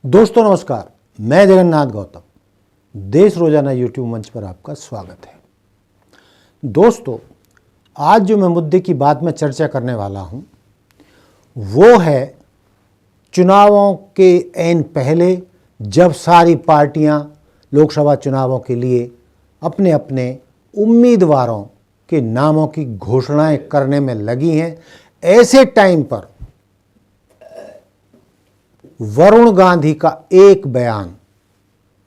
दोस्तों नमस्कार, मैं जगन्नाथ गौतम, देश रोजाना यूट्यूब मंच पर आपका स्वागत है। दोस्तों, आज जो मैं मुद्दे की बात में चर्चा करने वाला हूं वो है चुनावों के ऐन पहले जब सारी पार्टियां लोकसभा चुनावों के लिए अपने अपने उम्मीदवारों के नामों की घोषणाएं करने में लगी हैं, ऐसे टाइम पर वरुण गांधी का एक बयान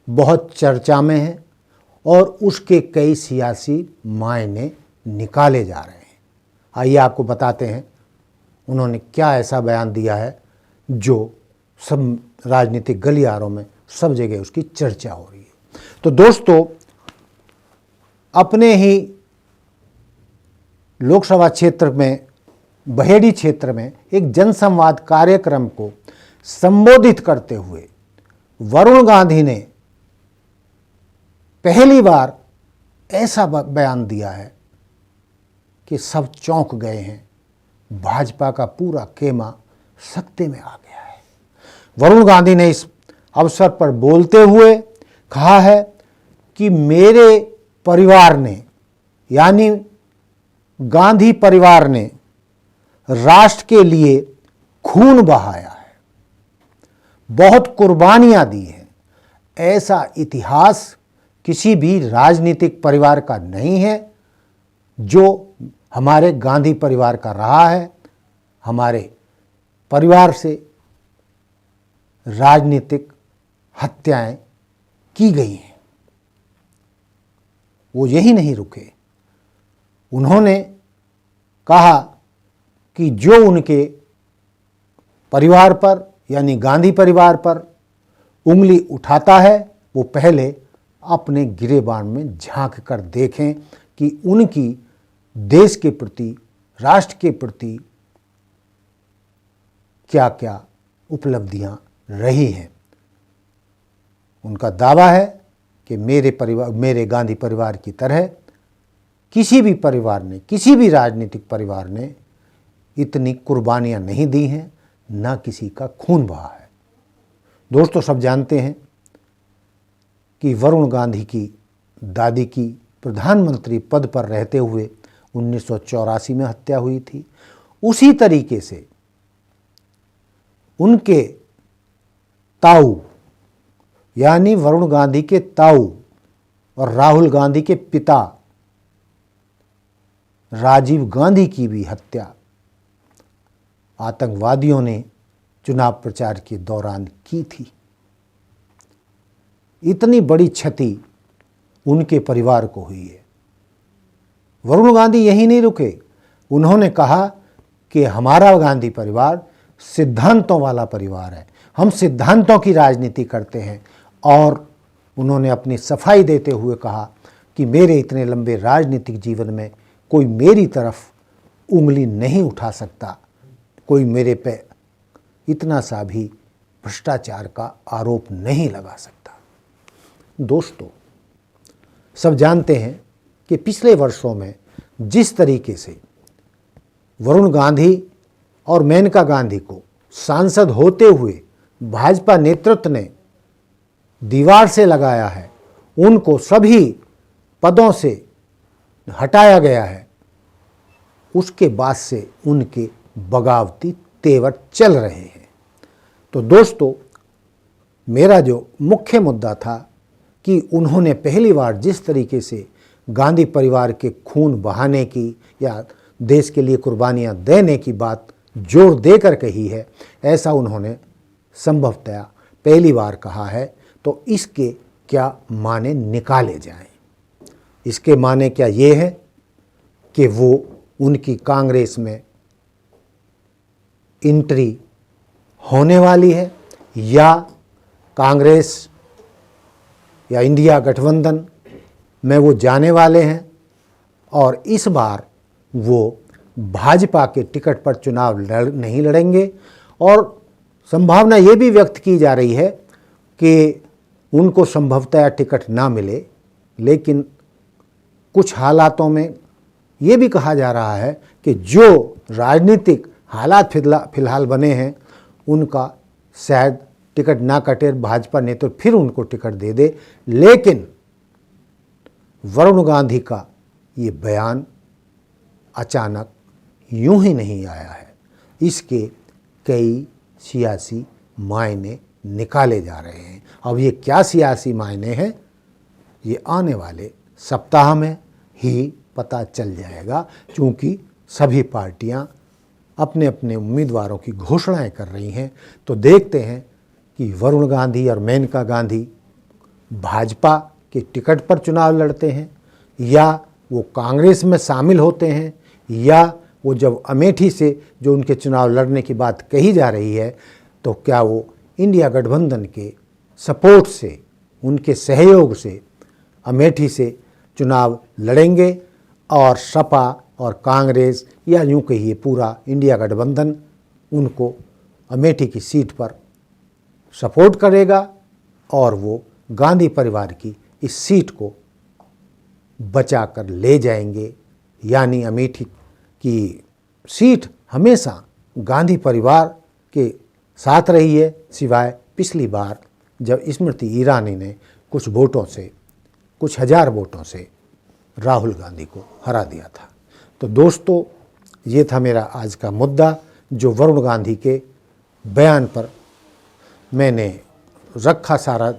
बहुत चर्चा में है और उसके कई सियासी मायने निकाले जा रहे हैं। आइए आपको बताते हैं उन्होंने क्या ऐसा बयान दिया है जो सब राजनीतिक गलियारों में सब जगह उसकी चर्चा हो रही है। तो दोस्तों, अपने ही लोकसभा क्षेत्र में बहेड़ी क्षेत्र में एक जनसंवाद कार्यक्रम को संबोधित करते हुए वरुण गांधी ने पहली बार ऐसा बयान दिया है कि सब चौंक गए हैं, भाजपा का पूरा खेमा सत्ते में आ गया है। वरुण गांधी ने इस अवसर पर बोलते हुए कहा है कि मेरे परिवार ने, यानी गांधी परिवार ने राष्ट्र के लिए खून बहाया है, बहुत कुर्बानियां दी हैं। ऐसा इतिहास किसी भी राजनीतिक परिवार का नहीं है जो हमारे गांधी परिवार का रहा है। हमारे परिवार से राजनीतिक हत्याएं की गई हैं। वो यही नहीं रुके, उन्होंने कहा कि जो उनके परिवार पर यानी गांधी परिवार पर उंगली उठाता है वो पहले अपने गिरेबान में झांक कर देखें कि उनकी देश के प्रति, राष्ट्र के प्रति क्या क्या उपलब्धियां रही हैं। उनका दावा है कि मेरे गांधी परिवार की तरह किसी भी परिवार ने, किसी भी राजनीतिक परिवार ने इतनी कुर्बानियां नहीं दी हैं, ना किसी का खून बहा है। दोस्तों, सब जानते हैं कि वरुण गांधी की दादी की प्रधानमंत्री पद पर रहते हुए 1984 में हत्या हुई थी। उसी तरीके से उनके ताऊ यानी वरुण गांधी के ताऊ और राहुल गांधी के पिता राजीव गांधी की भी हत्या आतंकवादियों ने चुनाव प्रचार के दौरान की थी। इतनी बड़ी क्षति उनके परिवार को हुई है। वरुण गांधी यही नहीं रुके, उन्होंने कहा कि हमारा गांधी परिवार सिद्धांतों वाला परिवार है, हम सिद्धांतों की राजनीति करते हैं। और उन्होंने अपनी सफाई देते हुए कहा कि मेरे इतने लंबे राजनीतिक जीवन में कोई मेरी तरफ उंगली नहीं उठा सकता, कोई मेरे पे इतना सा भी भ्रष्टाचार का आरोप नहीं लगा सकता। दोस्तों, सब जानते हैं कि पिछले वर्षों में जिस तरीके से वरुण गांधी और मेनका गांधी को सांसद होते हुए भाजपा नेतृत्व ने दीवार से लगाया है, उनको सभी पदों से हटाया गया है, उसके बाद से उनके बगावती तेवर चल रहे हैं। तो दोस्तों, मेरा जो मुख्य मुद्दा था कि उन्होंने पहली बार जिस तरीके से गांधी परिवार के खून बहाने की या देश के लिए कुर्बानियां देने की बात जोर देकर कही है, ऐसा उन्होंने संभवतः पहली बार कहा है। तो इसके क्या माने निकाले जाएं? इसके माने क्या ये है कि वो उनकी कांग्रेस में एंट्री होने वाली है या कांग्रेस या इंडिया गठबंधन में वो जाने वाले हैं और इस बार वो भाजपा के टिकट पर चुनाव नहीं लड़ेंगे। और संभावना ये भी व्यक्त की जा रही है कि उनको संभवतः टिकट ना मिले, लेकिन कुछ हालातों में ये भी कहा जा रहा है कि जो राजनीतिक हालात फिलहाल बने हैं उनका शायद टिकट ना कटे, भाजपा ने तो फिर उनको टिकट दे दे। लेकिन वरुण गांधी का ये बयान अचानक यूं ही नहीं आया है, इसके कई सियासी मायने निकाले जा रहे हैं। अब ये क्या सियासी मायने हैं, ये आने वाले सप्ताह में ही पता चल जाएगा, क्योंकि सभी पार्टियां अपने अपने उम्मीदवारों की घोषणाएं कर रही हैं। तो देखते हैं कि वरुण गांधी और मेनका गांधी भाजपा के टिकट पर चुनाव लड़ते हैं, या वो कांग्रेस में शामिल होते हैं, या वो जब अमेठी से जो उनके चुनाव लड़ने की बात कही जा रही है, तो क्या वो इंडिया गठबंधन के सपोर्ट से, उनके सहयोग से अमेठी से चुनाव लड़ेंगे और सपा और कांग्रेस, या यूँ कहिए पूरा इंडिया गठबंधन, उनको अमेठी की सीट पर सपोर्ट करेगा और वो गांधी परिवार की इस सीट को बचा कर ले जाएंगे। यानी अमेठी की सीट हमेशा गांधी परिवार के साथ रही है, सिवाय पिछली बार जब स्मृति ईरानी ने कुछ वोटों से, कुछ हजार वोटों से राहुल गांधी को हरा दिया था। तो दोस्तों, ये था मेरा आज का मुद्दा, जो वरुण गांधी के बयान पर मैंने रखा। सारा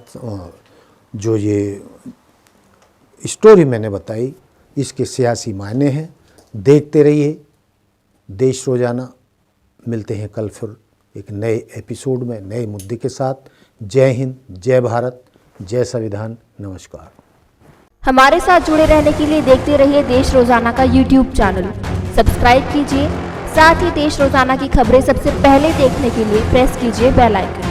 जो ये स्टोरी मैंने बताई, इसके सियासी मायने हैं। देखते रहिए देश रोजाना। मिलते हैं कल फिर एक नए एपिसोड में, नए मुद्दे के साथ। जय हिंद, जय भारत, जय संविधान। नमस्कार। हमारे साथ जुड़े रहने के लिए देखते रहिए देश रोजाना का YouTube चैनल। सब्सक्राइब कीजिए, साथ ही देश रोजाना की खबरें सबसे पहले देखने के लिए प्रेस कीजिए बेल आइकन।